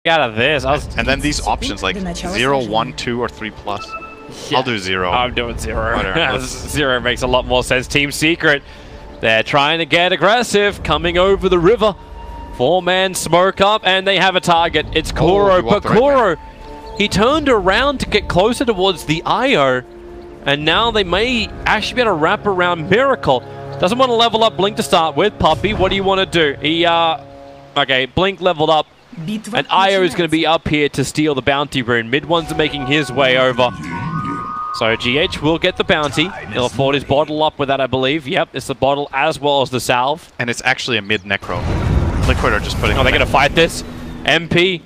out of this. And then these options like 0, 1, 2, or 3+. Yeah. I'll do 0. I'm doing 0. 0 makes a lot more sense. Team Secret, they're trying to get aggressive, coming over the river. 4-man smoke up, and they have a target. It's Kuro, but Kuro, he turned around to get closer towards the IO, and now they may actually be able to wrap around Miracle. Doesn't want to level up Blink to start with. Puppy, what do you want to do? He, okay, Blink leveled up, and IO is going to be up here to steal the bounty rune. Mid one's making his way over. So GH will get the bounty. He'll afford his bottle up with that, I believe. Yep, it's the bottle as well as the salve. And it's actually a mid necro. Liquid are just putting... Oh, they're going to fight this. MP,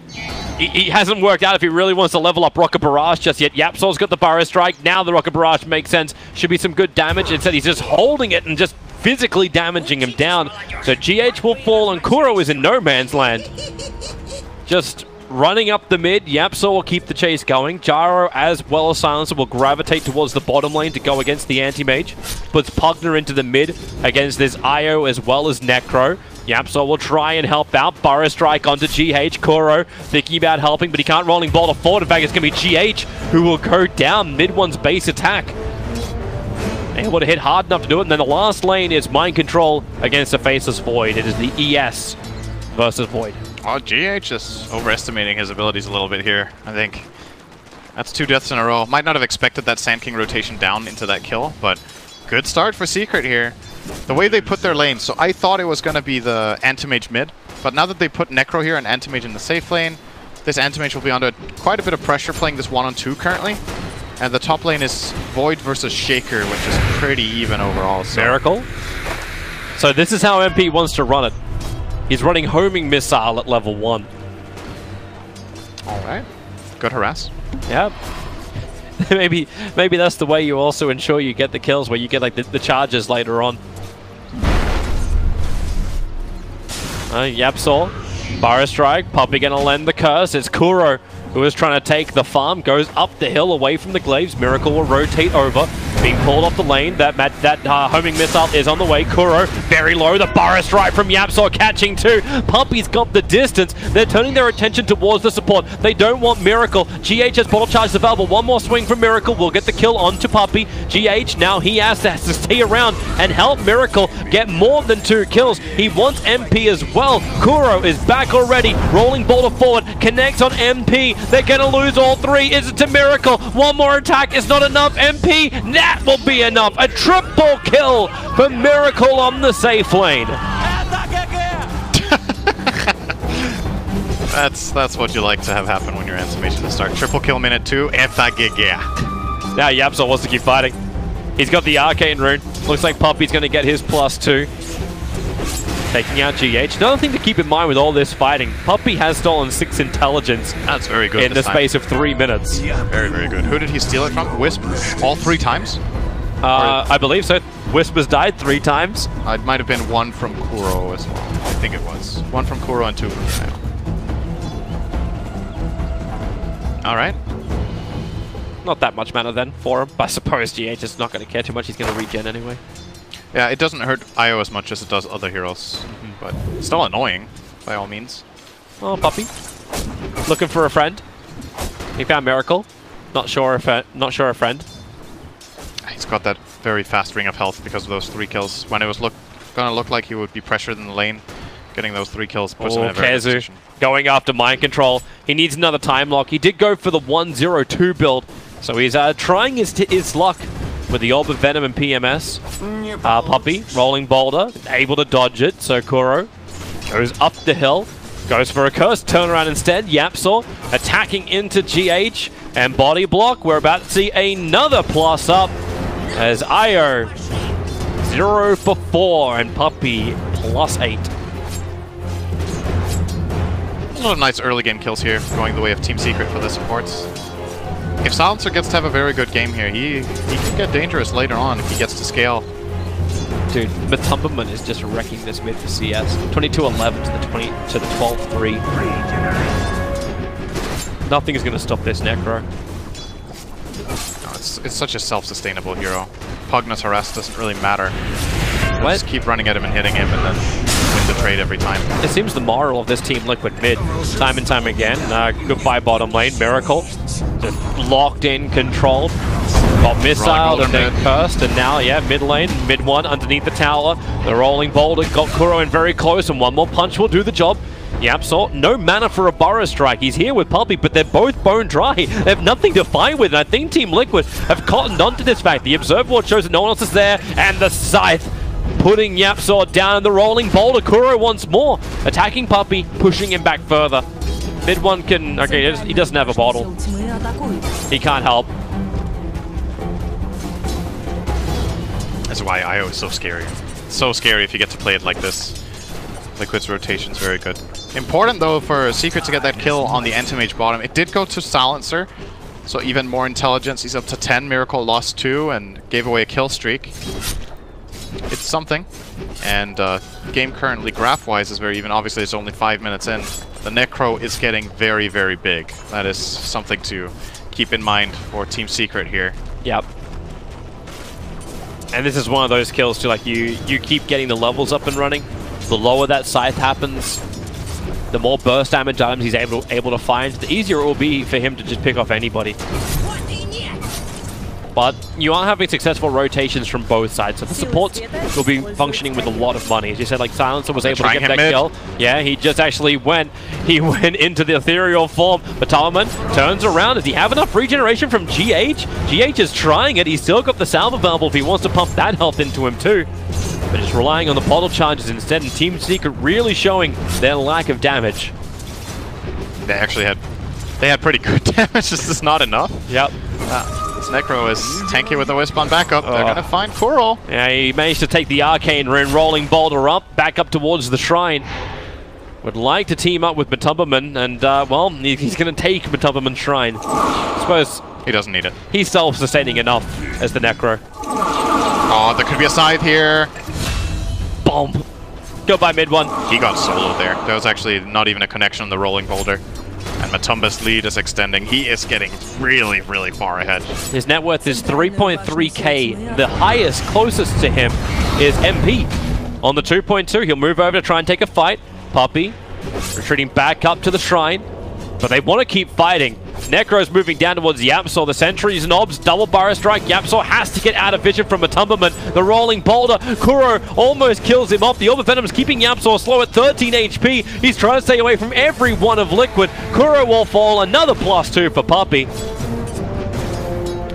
he hasn't worked out if he really wants to level up Rocket Barrage just yet. Yapsol's got the Burrow Strike. Now the Rocket Barrage makes sense. Should be some good damage. Instead, he's just holding it and just physically damaging him down. So GH will fall, and Kuro is in no man's land. Just running up the mid. Yapsol will keep the chase going. Gyro, as well as Silencer, will gravitate towards the bottom lane to go against the Anti-Mage. Puts Pugner into the mid against this IO as well as Necro. Yapsol will try and help out. Burrow Strike onto GH. Kuro thinking about helping, but he can't rolling boulder forward. In fact, it's going to be GH who will go down mid one's base attack. Able to hit hard enough to do it. And then the last lane is Mind Control against the Faceless Void. It is the ES versus Void. Oh, GH is overestimating his abilities a little bit here, I think. That's 2 deaths in a row. Might not have expected that Sand King rotation down into that kill, but good start for Secret here. The way they put their lane, so I thought it was going to be the Anti-Mage mid, but now that they put Necro here and Anti-Mage in the safe lane, this Anti-Mage will be under quite a bit of pressure playing this 1-on-2 currently. And the top lane is Void versus Shaker, which is pretty even overall. So. Miracle. So this is how MP wants to run it. He's running Homing Missile at level 1. Alright. Good harass. Yeah. maybe that's the way you also ensure you get the kills, where you get like the charges later on. Yapsol. Burrow Strike. Puppy gonna lend the curse. It's Kuro who is trying to take the farm. Goes up the hill away from the glaives. Miracle will rotate over. Being pulled off the lane. That homing missile is on the way. Kuro very low. The Burrow Strike from Yapsol catching too. Puppy's got the distance. They're turning their attention towards the support. They don't want Miracle. GH has bottle charges available. One more swing from Miracle will get the kill onto Puppy. GH now he has to stay around and help Miracle get more than 2 kills. He wants MP as well. Kuro is back already. Rolling boulder forward. Connects on MP. They're going to lose all 3. Is it to Miracle? One more attack is not enough. MP. That will be enough. A triple kill for Miracle on the safe lane. That's what you like to have happen when you're animation to start. Triple kill minute 2. Now Yapsol wants to keep fighting. He's got the Arcane Rune. Looks like Puppy's going to get his +2. Taking out GH. Another thing to keep in mind with all this fighting, Puppy has stolen 6 intelligence. That's very good in the space of 3 minutes. Very, very good. Who did he steal it from? Wisp? All 3 times? I believe so. Wisp has died 3 times. It might have been 1 from Kuro as well. I think it was. 1 from Kuro and 2 from Snail. Alright. Not that much mana then for him. But I suppose GH is not going to care too much. He's going to regen anyway. Yeah, it doesn't hurt IO as much as it does other heroes, but it's still annoying, by all means. Oh, Puppy. Looking for a friend. He found Miracle. Not sure a friend. He's got that very fast ring of health because of those 3 kills. When it was gonna look like he would be pressured in the lane, getting those 3 kills puts him in a very good position. Going after Mind Control. He needs another time lock. He did go for the 1-0-2 build, so he's trying his luck with the Orb of Venom and PMS. Puppy, rolling boulder, able to dodge it, so Kuro goes up the hill, goes for a curse, turn around instead. Yapsol attacking into GH, and body block. We're about to see another plus up as IO 0 for 4 and Puppy +8. A lot of nice early game kills here, going the way of Team Secret for the supports. If Silencer gets to have a very good game here, he can get dangerous later on if he gets to scale. Dude, Matumberman is just wrecking this mid for CS. 22-11 to the 12-3. Nothing is going to stop this Necro. No, it's such a self-sustainable hero. Pugna's harass doesn't really matter. Just keep running at him and hitting him, and then win the trade every time. It seems the moral of this team Liquid mid, time and time again. Goodbye bottom lane, Miracle, just locked in, controlled. Got missiled and then cursed, and now, yeah, mid lane, mid one underneath the tower. The rolling boulder got Kuro in very close, and one more punch will do the job. YapzOr, no mana for a Burrow Strike. He's here with Puppey, but they're both bone dry. They have nothing to fight with, and I think Team Liquid have cottoned onto this fact. The Observer Ward shows that no one else is there, and the Scythe putting YapzOr down in the rolling boulder. Kuro once more, attacking Puppey, pushing him back further. Mid one can, okay, he doesn't have a bottle. He can't help. That's why IO is so scary. It's so scary if you get to play it like this. Liquid's rotation's very good. Important though for Secret to get that kill on the Anti-Mage bottom. It did go to Silencer, so even more intelligence. He's up to 10. Miracle lost 2 and gave away a kill streak. It's something. And game currently graph-wise is very even. Obviously it's only 5 minutes in. The Necro is getting very, very big. That is something to keep in mind for Team Secret here. Yep. And this is one of those kills too, like you keep getting the levels up and running. The lower that Scythe happens, the more burst damage items he's able to find, the easier it will be for him to just pick off anybody. But you are having successful rotations from both sides, so the supports will be functioning with a lot of money. As you said, like Silencer was able to get that kill. Yeah, he just actually went into the ethereal form. But Talman turns around. Does he have enough regeneration from GH? GH is trying it. He's still got the salve available if he wants to pump that health into him too. But just relying on the bottle charges instead, and Team Secret really showing their lack of damage. They actually had pretty good damage. This is not enough. Yep. This Necro is tanky with the Wisp on backup. They're gonna find Kuro. Yeah, he managed to take the Arcane Rune, rolling boulder up, back up towards the Shrine. Would like to team up with Matumberman, and well, he's gonna take Matumberman's Shrine. I suppose he doesn't need it. He's self-sustaining enough as the Necro. Oh, there could be a Scythe here. Bomb. Go by mid one. He got soloed there. There was actually not even a connection on the rolling boulder. And Matumba's lead is extending. He is getting really, really far ahead. His net worth is 3.3k. The highest closest to him is MP. On the 2.2, he'll move over to try and take a fight. Puppey retreating back up to the Shrine. But they want to keep fighting. Necro's moving down towards YapzOr. The sentries knobs, double Burrow Strike. YapzOr has to get out of vision from Matumberman. The rolling boulder. Kuro almost kills him off. The Overvenom's keeping YapzOr slow at 13 HP. He's trying to stay away from every one of Liquid. Kuro will fall. Another +2 for Puppey.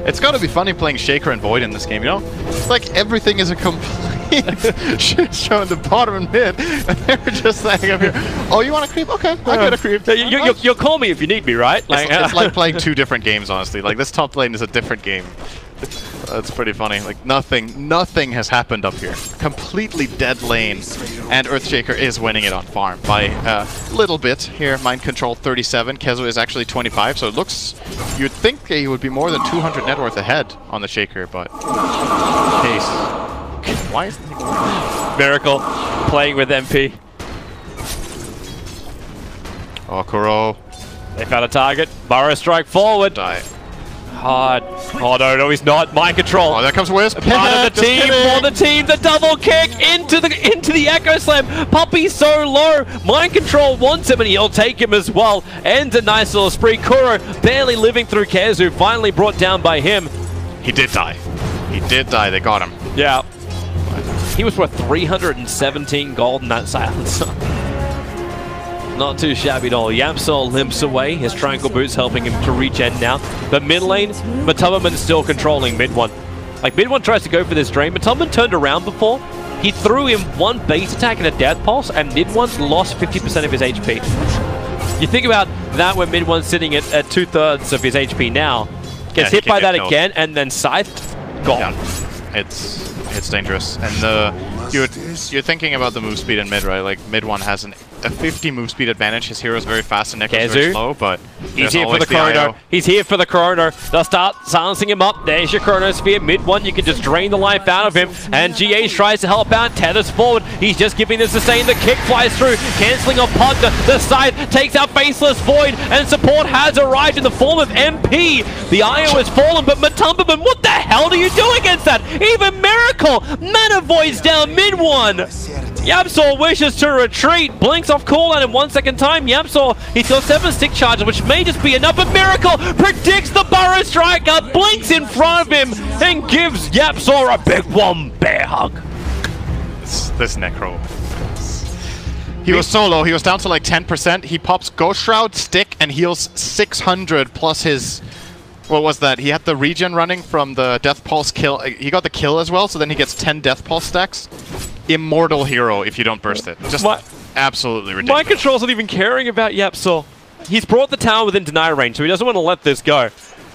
It's gotta be funny playing Shaker and Void in this game, you know? It's like everything is a complete shit show in the bottom and mid, and they're just like up here, oh, you want to creep? Okay, I get a creep. You'll call me if you need me, right? Like, it's like playing two different games, honestly. Like, this top lane is a different game. That's pretty funny. Like, nothing has happened up here. Completely dead lane, and Earthshaker is winning it on farm by a little bit here. Mind Control 37, Kezo is actually 25, so it looks, you'd think he would be more than 200 net worth ahead on the Shaker, but case. Why is Miracle playing with MP. Oh, Kuro. They found a target. Burrow Strike forward. Die. Hard. Oh, no, he's not. Mind Control. Oh, there comes Wisp. Part of the team, for the team. The double kick into the Echo Slam. Puppey's so low. Mind Control wants him, and he'll take him as well. Ends a nice little spree. Kuro barely living through Kezu. Finally brought down by him. He did die. He did die. They got him. Yeah. He was worth 317 gold in that silencer. Not too shabby at all. YapzOr limps away. His triangle boots helping him to regen now. But mid lane, Matumberman's still controlling mid one. Like, mid one tries to go for this drain. Matumberman turned around before. He threw him one base attack and a death pulse, and mid one's lost 50% of his HP. You think about that when mid one's sitting at 2/3 of his HP now. Gets hit by that again, and then scythed. Gone. Yeah. It's dangerous. And you're thinking about the move speed in mid, right? Like, mid one has a 50 move speed advantage. His hero's very fast and Necro's very slow, but he's here for the corridor. He's here for the corridor. They'll start silencing him up. There's your Chronosphere. Mid one, you can just drain the life out of him. And GH tries to help out. Tethers forward. He's just giving the sustain. The kick flies through, cancelling off Pugna. The Scythe takes out Faceless Void, and support has arrived in the form of MP. The IO has fallen, but Matumberman, what the hell do you do against that? Even Miracle! Mana Void's down mid one! YapzOr wishes to retreat, blinks off cooldown in 1 second time. YapzOr, he's got 7 stick charges, which may just be enough, but Miracle predicts the Burrow Striker, blinks in front of him, and gives YapzOr a big one bear hug. This Necro. He was solo, he was down to like 10%, he pops Ghost Shroud, stick, and heals 600 plus his... What was that? He had the regen running from the Death Pulse kill. He got the kill as well, so then he gets 10 Death Pulse stacks. Immortal hero if you don't burst it. Just absolutely ridiculous. Mind Control's not even caring about YapzOr. He's brought the tower within deny range, so he doesn't want to let this go.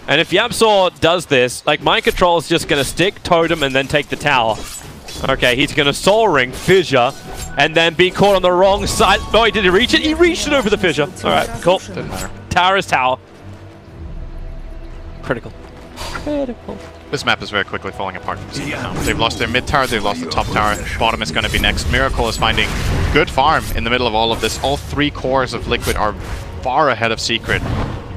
And if YapzOr does this, like, Mind Control is just going to stick, totem, and then take the tower. Okay, he's going to Soul Ring, Fissure, and then be caught on the wrong side. Oh, did he reach it? He reached it over the Fissure. Alright, cool. Didn't matter. Tower is tower. Critical. Critical. This map is very quickly falling apart. They've lost their mid tower, they've lost the top tower, bottom is going to be next. Miracle is finding good farm in the middle of all of this. All 3 cores of Liquid are far ahead of Secret.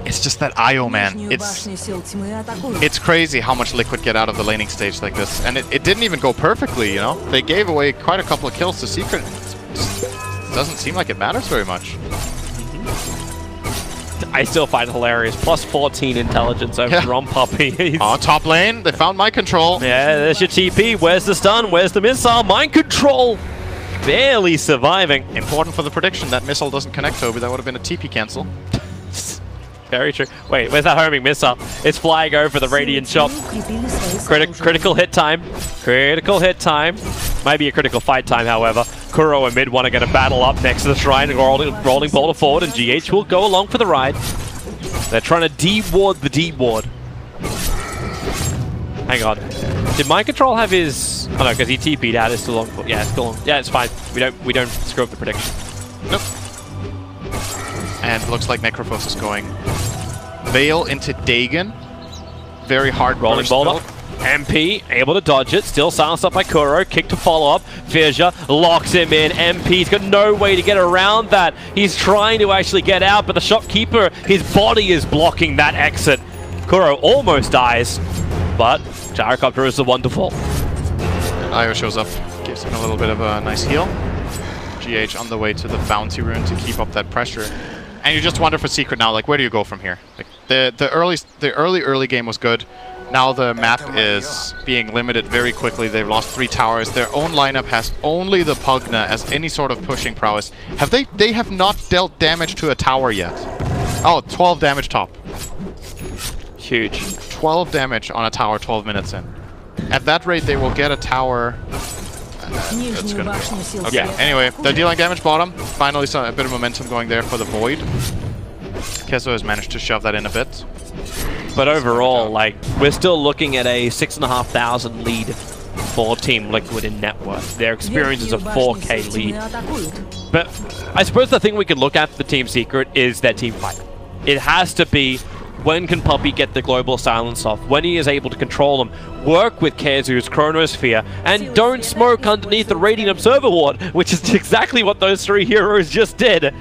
It's just that IO, man. It's crazy how much Liquid get out of the laning stage like this. And it didn't even go perfectly, you know? They gave away quite a couple of kills to Secret. It doesn't seem like it matters very much. I still find it hilarious. Plus 14 intelligence over Ron Puppy. Oh, top lane. They found Mind Control. Yeah, there's your TP. Where's the stun? Where's the missile? Mind Control barely surviving. Important for the prediction. That missile doesn't connect, Toby. That would have been a TP cancel. Very true. Wait, where's that homing missile? It's flying over the Radiant shop. Critical hit time. Critical hit time. Might be a critical fight time, however. Kuro and Mid-1 are going to battle up next to the shrine and rolling boulder forward, and GH will go along for the ride. They're trying to de-ward the D-ward. Hang on. Did Mind Control have his... Oh no, because he TP'd out. It's still on. Yeah, it's still on. Yeah, it's fine. We don't screw up the prediction. Nope. And looks like Necrophos is going Veil into Dagon. Very hard rolling boulder. MP able to dodge it, still silenced up by Kuro, kick to follow up, Fissure locks him in, MP's got no way to get around that. He's trying to actually get out, but the shopkeeper, his body is blocking that exit. Kuro almost dies, but Gyrocopter is the one to fall. And Io shows up, gives him a little bit of a nice heal. GH on the way to the Bounty Rune to keep up that pressure. And you just wonder for Secret now, like, where do you go from here? Like, the early game was good. Now the map is being limited very quickly. They've lost 3 towers. Their own lineup has only the Pugna as any sort of pushing prowess. They have not dealt damage to a tower yet. Oh, 12 damage top. Huge. 12 damage on a tower 12 minutes in. At that rate, they will get a tower. That's gonna be... Okay, yeah. Anyway, they're dealing damage bottom. Finally saw a bit of momentum going there for the Void. Kesso has managed to shove that in a bit. But overall, like, we're still looking at a 6,500 lead for Team Liquid in net worth. Their experience is a 4K lead. But I suppose the thing we can look at for Team Secret is their team fight. It has to be, when can Puppy get the global silence off? When he is able to control them, work with Kezu's Chronosphere, and don't smoke underneath the Radiant Observer Ward, which is exactly what those 3 heroes just did.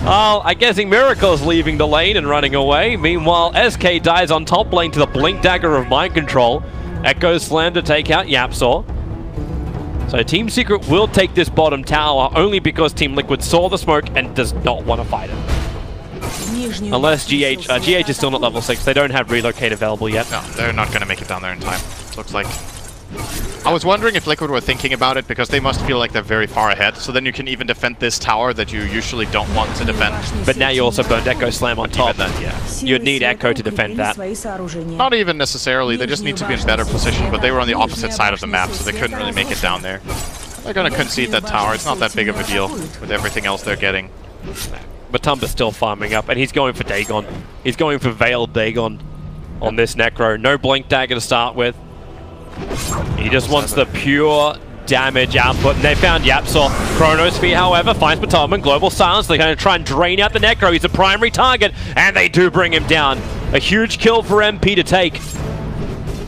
I'm guessing Miracle's leaving the lane and running away. Meanwhile, SK dies on top lane to the Blink Dagger of Mind Control. Echo Slam to take out YapzOr. So Team Secret will take this bottom tower only because Team Liquid saw the smoke and does not want to fight it. Unless GH is still not level 6. They don't have relocate available yet. No, they're not going to make it down there in time. Looks like... I was wondering if Liquid were thinking about it because they must feel like they're very far ahead. So then you can even defend this tower that you usually don't want to defend. But now you also burned Echo Slam on top. Then, yeah. You'd need Echo to defend that. Not even necessarily. They just need to be in better position. But they were on the opposite side of the map, so they couldn't really make it down there. They're going to concede that tower. It's not that big of a deal with everything else they're getting. But Tumba's still farming up, and he's going for Dagon. He's going for Veiled Dagon on this Necro. No Blink Dagger to start with. He just wants the pure damage output, and they found YapzOr. Chronosphere, however, finds Batomman. Global Silence. They're going to try and drain out the Necro. He's a primary target, and they do bring him down. A huge kill for MP to take.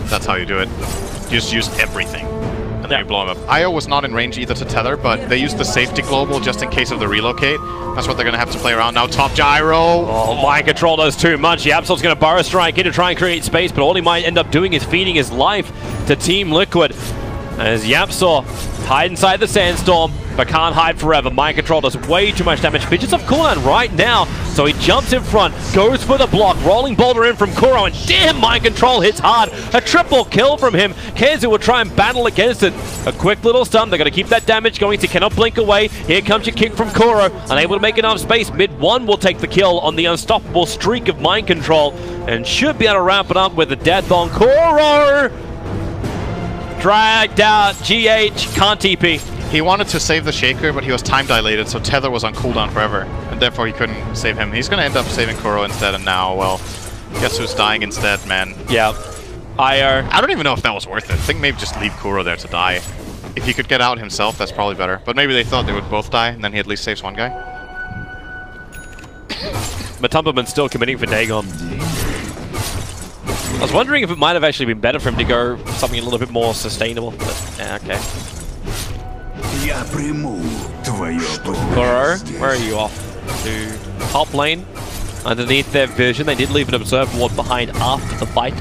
That's how you do it. You just use everything, and then you blow him up. Io was not in range either to tether, but they used the safety global just in case of the relocate. That's what they're going to have to play around now. Top gyro. Oh, Mind Control does too much. YapzOr's going to burrow strike in to try and create space, but all he might end up doing is feeding his life to Team Liquid. As Yapsaw hide inside the sandstorm, but can't hide forever. Mind Control does way too much damage. Fidget's off cooldown right now, so he jumps in front, goes for the block, rolling boulder in from Kuro, and damn, Mind Control hits hard. A triple kill from him. KheZu will try and battle against it. A quick little stun. They're going to keep that damage going. He cannot blink away. Here comes your kick from Kuro. Unable to make enough space. Mid-1 will take the kill on the unstoppable streak of Mind Control, and should be able to wrap it up with a death on Kuro. Dragged out. GH can't TP. He wanted to save the Shaker, but he was time dilated, so Tether was on cooldown forever, and therefore he couldn't save him. He's going to end up saving Kuro instead, and now, well, guess who's dying instead, man? Yeah. IR. I don't even know if that was worth it. I think maybe just leave Kuro there to die. If he could get out himself, that's probably better. But maybe they thought they would both die, and then he at least saves one guy. Matumbaman's still committing for Dagon. I was wondering if it might have actually been better for him to go something a little bit more sustainable, but yeah, okay. Kuro, where are you off? To top lane, underneath their vision. They did leave an observer ward behind after the fight.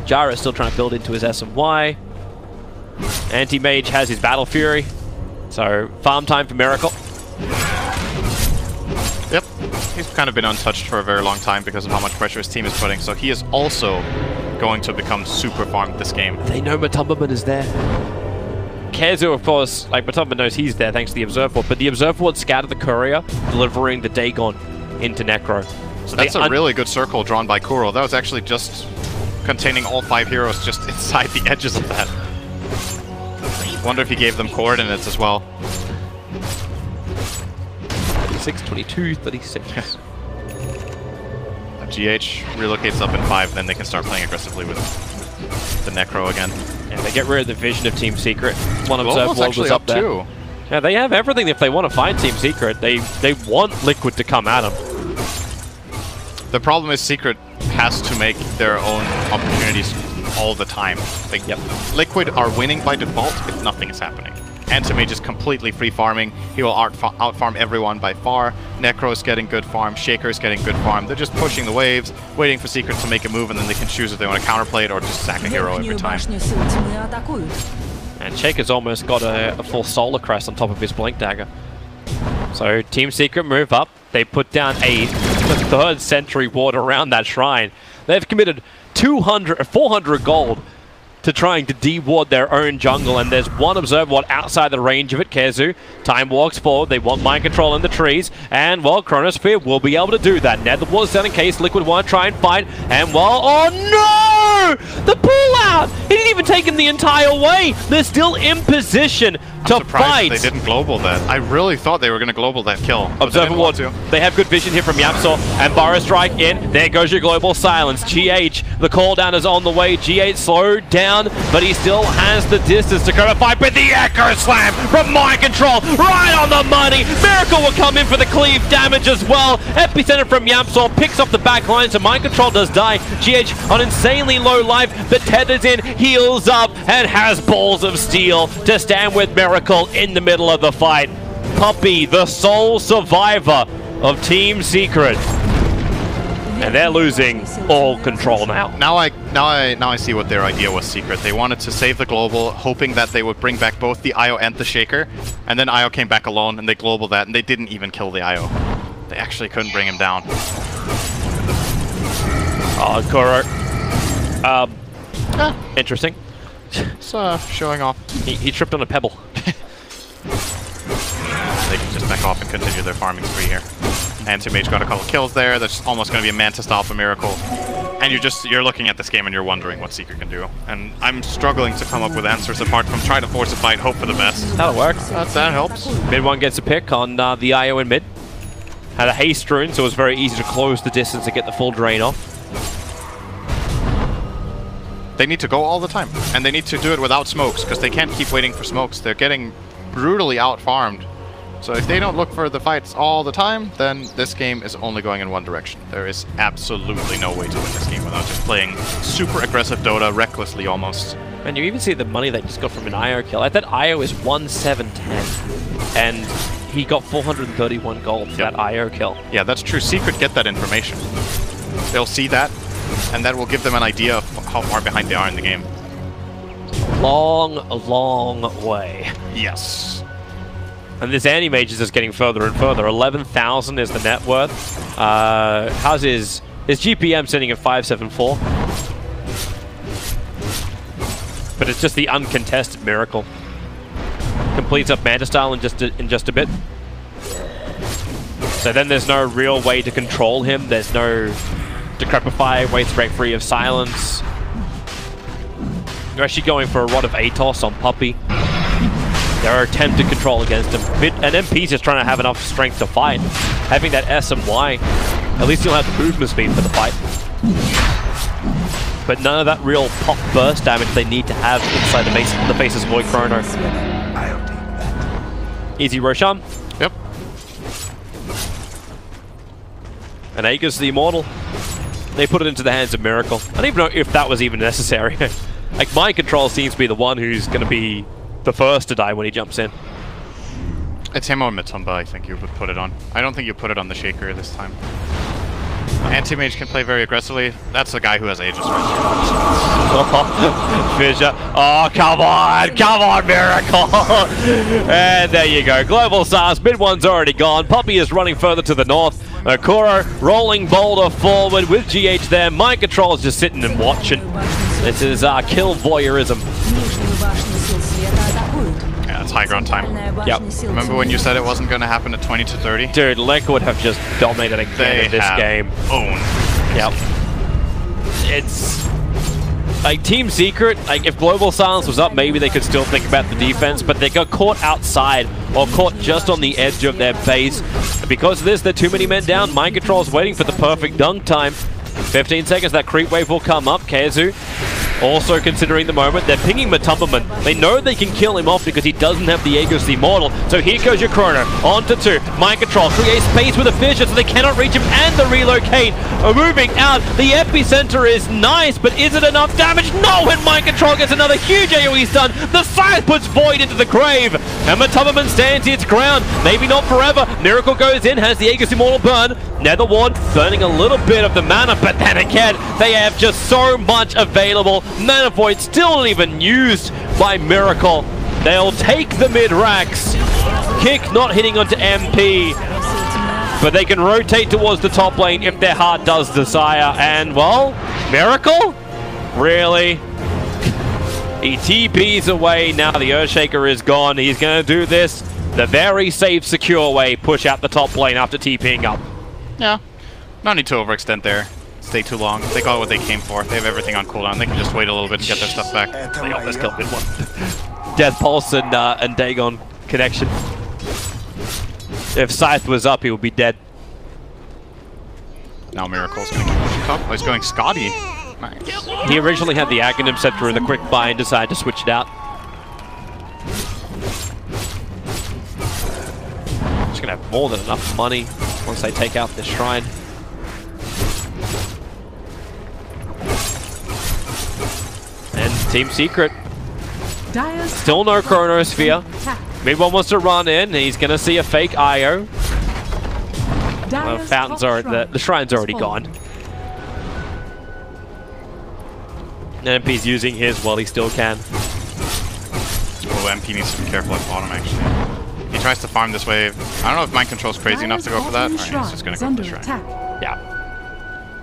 Jara is still trying to build into his SMY. Anti-Mage has his Battle Fury. So, farm time for Miracle. Yep, he's kind of been untouched for a very long time because of how much pressure his team is putting, so he is also going to become super farmed this game. They know Matumbaman is there. KheZu, of course, like Matumbaman knows he's there thanks to the Observer Ward, but the Observer Ward scattered the courier, delivering the Dagon into Necro. So that's a really good circle drawn by Kuro. That was actually just containing all 5 heroes just inside the edges of that. Wonder if he gave them coordinates as well. 36, 22, 36. GH relocates up in 5, then they can start playing aggressively with the Necro again. Yeah, they get rid of the vision of Team Secret. One Observer Ward was up there. Too. Yeah, they have everything if they want to find Team Secret. They want Liquid to come at them. The problem is Secret has to make their own opportunities all the time. Like, Liquid are winning by default if nothing is happening. Anti-Mage is completely free farming. He will out-farm everyone by far. Necro is getting good farm. Shaker is getting good farm. They're just pushing the waves, waiting for Secret to make a move, and then they can choose if they want to counterplay it or just sack a hero every time. And Shaker's almost got a full Solar Crest on top of his Blink Dagger. So Team Secret move up. They put down a 3rd Sentry ward around that shrine. They've committed 400 gold to trying to de-ward their own jungle, and there's one Observer Ward outside the range of it. KheZu, time walks forward. They want Mind Control in the trees, and well, Chronosphere will be able to do that. Nether Ward's down in case Liquid want to try and fight, and well, oh no! The pull-out! He didn't even take him the entire way! They're still in position to fight! They didn't global that. I really thought they were going to global that kill. Observer Ward, they have good vision here from Yapsaw, and Burrow Strike in. There goes your global silence. GH, the call down is on the way. GH slowed down, but he still has the distance to cover fight, but the Echo Slam from Mind Control, right on the money. Miracle will come in for the cleave damage as well. Epicenter from Yapsaw picks up the back line, so Mind Control does die. GH on insanely low life, but tethers in, heals up, and has balls of steel to stand with Miracle in the middle of the fight. Puppey, the sole survivor of Team Secret. And they're losing all control now. Now I see what their idea was, Secret. They wanted to save the global, hoping that they would bring back both the IO and the Shaker. And then IO came back alone, and they global that, and they didn't even kill the IO. They actually couldn't bring him down. Oh, Kuro. Interesting. It's showing off. He tripped on a pebble. They can just back off and continue their farming spree here. Anti-Mage got a couple kills there. That's almost going to be a Manta style for Miracle. And you're looking at this game and you're wondering what Secret can do. And I'm struggling to come up with answers apart from try to force a fight, hope for the best. That'll work. That helps. Mid one gets a pick on the IO in mid. Had a haste rune, so it was very easy to close the distance to get the full drain off. They need to go all the time. And they need to do it without smokes, because they can't keep waiting for smokes. They're getting brutally out-farmed. So if they don't look for the fights all the time, then this game is only going in one direction. There is absolutely no way to win this game without just playing super aggressive Dota, recklessly almost. And you even see the money they just got from an IO kill. Like, that IO is 1,710, and he got 431 gold for that IO kill. Yeah, that's true. Secret get that information. They'll see that, and that will give them an idea of how far behind they are in the game. long, long way. Yes. And this Anti-Mage is just getting further and further. 11,000 is the net worth. How's his GPM sitting at 574? But it's just the uncontested Miracle. Completes up Manta Style in just a bit. So then there's no real way to control him. There's no Decrepify, waits break free of silence. You're actually going for a Rod of Atos on Puppey. There are attempted control against him. And MP's just trying to have enough strength to fight. Having that S and Y, at least you'll have the movement speed for the fight. But none of that real pop burst damage they need to have inside the face's Void Chrono. Easy Roshan. Yep. And Aegis the Immortal. They put it into the hands of Miracle. I don't even know if that was even necessary. Like, Mind Control seems to be the one who's going to be the first to die when he jumps in. It's him or Matumba, I think you would put it on. I don't think you put it on the Shaker this time. Anti-Mage can play very aggressively. That's the guy who has Aegis right Fissure. Oh, come on, Miracle! And there you go. Global Stars, mid one's already gone. Puppey is running further to the north. Okuro rolling boulder forward with GH there. Mind Control is just sitting and watching. This is kill voyeurism. Yeah, it's high ground time. Yep. Remember when you said it wasn't going to happen at 20 to 30? Dude, Liquid have just dominated again in this game. Yep. It's like Team Secret, like if Global Silence was up, maybe they could still think about the defense, but they got caught outside or caught just on the edge of their base. Because of this, they're too many men down. Mind Control's waiting for the perfect dunk time. 15 seconds, that creep wave will come up. Kezu also considering the moment. They're pinging Matumbaman. They know they can kill him off because he doesn't have the Aegis the Immortal. So here goes your Chrono. On to 2. Mind Control creates space with a Fissure so they cannot reach him, and the relocate. Moving out. The epicenter is nice, but is it enough damage? No, and Mind Control gets another huge AoE stun. The Scythe puts Void into the grave. And Matumbaman stands its ground. Maybe not forever. Miracle goes in, has the Aegis Immortal burn. Nether Ward burning a little bit of the mana, but then again, they have just so much available. Mana Void still not even used by Miracle. They'll take the mid-racks. Kick not hitting onto MP, but they can rotate towards the top lane if their heart does desire. And, well, Miracle? Really? He TPs away. Now the Earthshaker is gone. He's going to do this the very safe, secure way. Push out the top lane after TPing up. Yeah. No need to overextend there. Stay too long. They got what they came for. They have everything on cooldown. They can just wait a little bit to get their stuff back. They almost killed mid one. Death Pulse and Dagon connection. If Scythe was up, he would be dead. Now Miracle's going to keep top. Oh, he's going Scotty. Nice. He originally had the Aghanim Scepter in the quick buy and decided to switch it out. Just going to have more than enough money once they take out this shrine. And Team Secret, still no Chronosphere. Mid one wants to run in, he's going to see a fake IO. Fountains are the shrine's already gone. And MP's using his while he still can. Oh, MP needs to be careful at bottom, actually. He tries to farm this wave. I don't know if Mind Control's crazy enough to go for that. Or he's just going to go for the shrine. Yeah.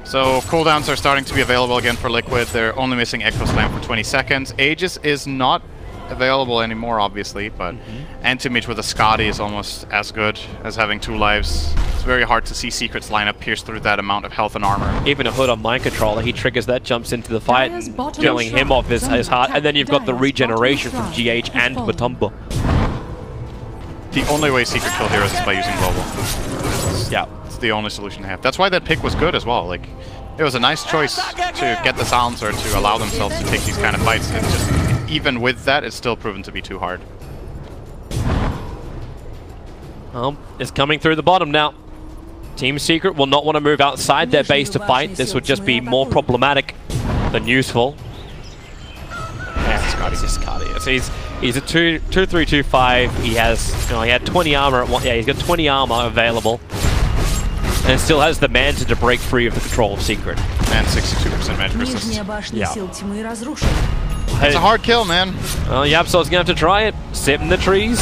So cooldowns are starting to be available again for Liquid. They're only missing Echo Slam for 20 seconds. Aegis is not available anymore, obviously, but Anti-Mage with a Scotty is almost as good as having 2 lives. It's very hard to see Secret's lineup pierce through that amount of health and armor. Even a Hood on Mind Controller, he triggers that, jumps into the fight, and killing him off his heart, and then you've got the regeneration from GH and Matumba. The only way Secret kill heroes is by using Global. Yeah. It's the only solution they have. That's why that pick was good as well. Like, it was a nice choice to get the silencer to allow themselves to take these kind of fights. It's just, even with that, it's still proven to be too hard. It's coming through the bottom now. Team Secret will not want to move outside their base to fight. This would just be more problematic than useful. Yeah, he's Scotty. So he's a 2-3-2-5. He has, he had 20 armor at one. Yeah, he's got 20 armor available, and still has the Manta to break free of the control of Secret. And 62% magic resistance. Yeah. It's a hard kill, man. Well, YapzOr's gonna have to try it. Sit in the trees.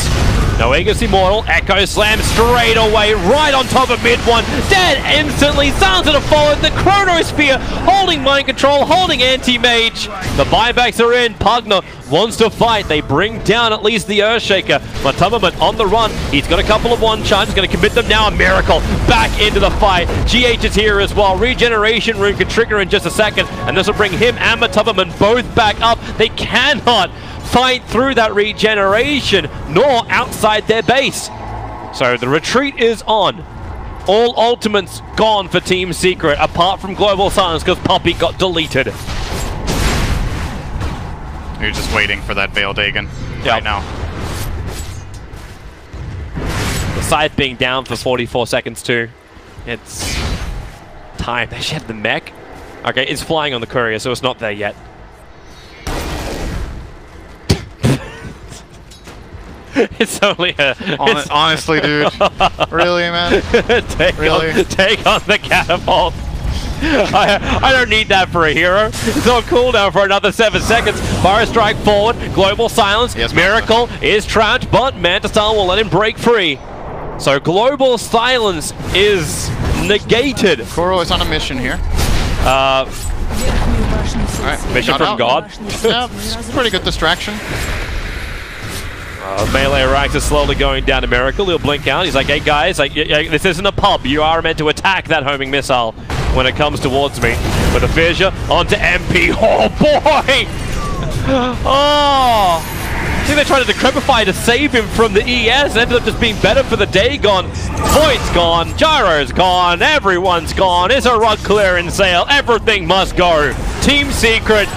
No Aegis Immortal. Echo Slam straight away, right on top of mid one. Dead instantly. Sounds of the forward. The Chronosphere holding mind control, holding Anti-Mage. The buybacks are in. Pugner wants to fight. They bring down at least the Earthshaker. Matamaman on the run. He's got a couple of one-shots. Going to commit them now. A Miracle back into the fight. GH is here as well. Regeneration Rune can trigger in just a second, and this will bring him and Matamaman both back up. They cannot fight through that regeneration, nor outside their base. So the retreat is on. All ultimates gone for Team Secret, apart from Global Silence, because Puppey got deleted. You're just waiting for that Veil Dagon right now. The scythe being down for 44 seconds too. It's time. They should have the mech. Okay, it's flying on the courier, so it's not there yet. It's only a... Honestly, dude. Really, man? Take on the catapult. I don't need that for a hero. It's on cooldown for another 7 seconds. Fire Strike forward. Global Silence. Yes, Miracle is trapped, but Mantistar will let him break free. So Global Silence is negated. Kuro is on a mission here. Mission from God. Yeah, pretty good distraction. Melee Rax is slowly going down to Miracle. He'll blink out. He's like, hey guys, like, this isn't a pub. You are meant to attack that homing missile when it comes towards me. With a fissure onto MP. Oh boy! Oh! I think they tried to decrepify to save him from the ES. Ended up just being better for the Dagon. Void's gone. Gyro's gone. Everyone's gone. It's a rug clearance sale. Everything must go. Team Secret.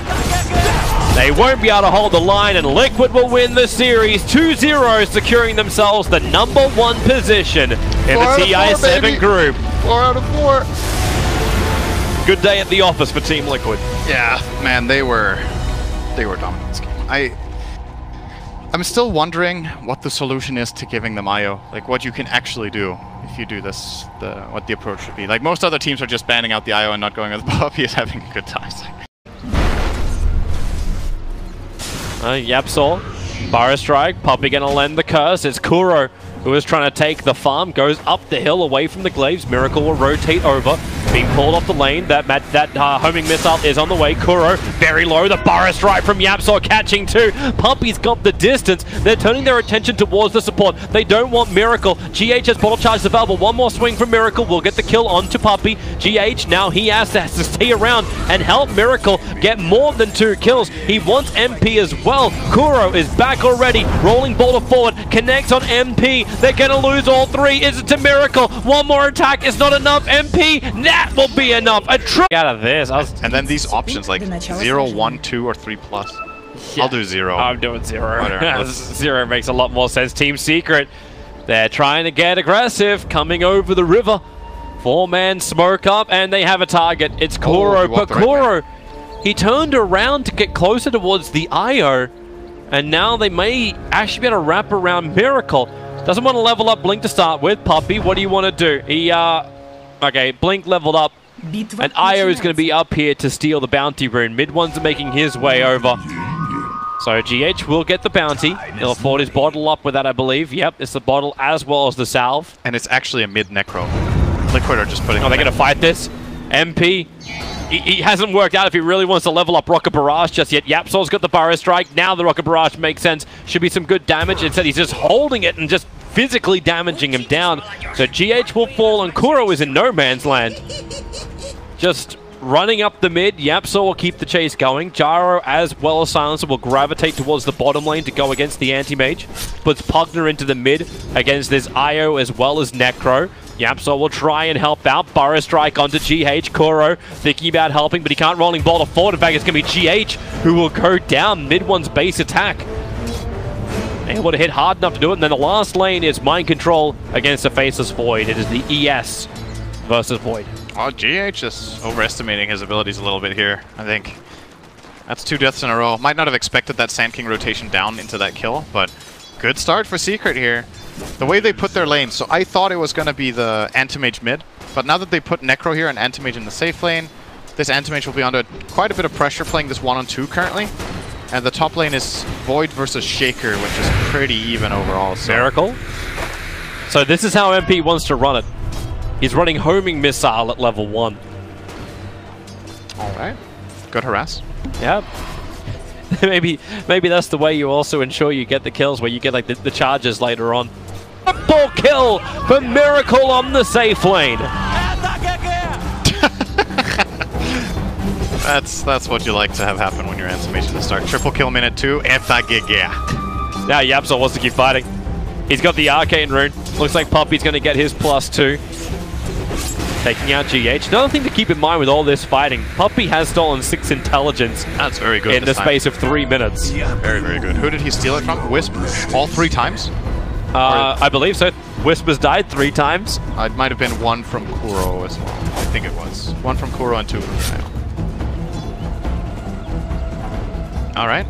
They won't be able to hold the line, and Liquid will win the series 2-0, securing themselves the #1 position in the TI7 group. 4 out of 4. Good day at the office for Team Liquid. Yeah, man, they were dominant this game. I'm still wondering what the solution is to giving them IO. Like, what you can actually do if you do this, what the approach should be. Like, most other teams are just banning out the IO and not going with Puppey is having a good time. YapzOr, Fire Strike, Puppey gonna lend the curse. It's Kuro who is trying to take the farm, goes up the hill away from the glaives. Miracle will rotate over, being pulled off the lane. That homing missile is on the way. Kuro, very low. The Fire Strike from YapzOr catching too. Puppey's got the distance. They're turning their attention towards the support. They don't want Miracle. GH has bottle charges available. One more swing from Miracle will get the kill onto Puppey. GH, now he has to stay around and help Miracle get more than 2 kills. He wants MP as well. Kuro is back already. Rolling boulder forward. Connects on MP. They're going to lose all 3. Is it to Miracle? One more attack is not enough. MP, that will be enough. A trick out of this. And then these options like 0, 1, 2, or 3+. Yeah. I'll do 0. I'm doing 0. 0 makes a lot more sense. Team Secret, they're trying to get aggressive, coming over the river. 4-man smoke up, and they have a target. It's Kuro, but Kuro, he turned around to get closer towards the IO, and now they may actually be able to wrap around Miracle. Doesn't want to level up Blink to start with. Puppey, what do you want to do? He, okay, Blink leveled up, and IO is going to be up here to steal the bounty rune. Mid one's making his way over. So GH will get the bounty. He'll afford his bottle up with that, I believe. Yep, it's the bottle as well as the salve. And it's actually a mid necro. Liquid are just putting... Oh, they're going to fight this? MP... He hasn't worked out if he really wants to level up Rocket Barrage just yet. YapzOr's got the Burrow Strike. Now the Rocket Barrage makes sense. Should be some good damage. Instead, he's just holding it and just physically damaging him down. So GH will fall, and Kuro is in no man's land. Just running up the mid. YapzOr will keep the chase going. Gyro, as well as Silencer, will gravitate towards the bottom lane to go against the Anti-Mage. Puts Pugner into the mid against this IO as well as Necro. YapzOr will try and help out. Burrow Strike onto GH. Kuro thinking about helping, but he can't rolling boulder forward. In fact, it's going to be GH who will go down mid one's base attack. Able to hit hard enough to do it. And then the last lane is Mind Control against the Faceless Void. It is the ES versus Void. Oh, GH is overestimating his abilities a little bit here, I think. That's 2 deaths in a row. Might not have expected that Sand King rotation down into that kill, but good start for Secret here. The way they put their lanes, so I thought it was going to be the Anti-Mage mid, but now that they put Necro here and Anti-Mage in the safe lane, this Anti-Mage will be under quite a bit of pressure playing this 1-on-2 currently. And the top lane is Void versus Shaker, which is pretty even overall. So. Miracle. So this is how MP wants to run it. He's running homing missile at level 1. Alright. Good harass. Yeah. maybe that's the way you also ensure you get the kills, where you get like the charges later on. Triple kill for Miracle on the safe lane. That's what you like to have happen when your animation start. Triple kill minute 2. Now Yapzor wants to keep fighting. He's got the arcane rune. Looks like Puppey's going to get his +2. Taking out GH. Another thing to keep in mind with all this fighting, Puppey has stolen 6 intelligence. That's very good in the space of 3 minutes. Very, very good. Who did he steal it from? Wisp? All 3 times? I believe so. Wisp has died 3 times. It might have been 1 from Kuro as well. I think it was. 1 from Kuro and 2 from Rhino. Alright.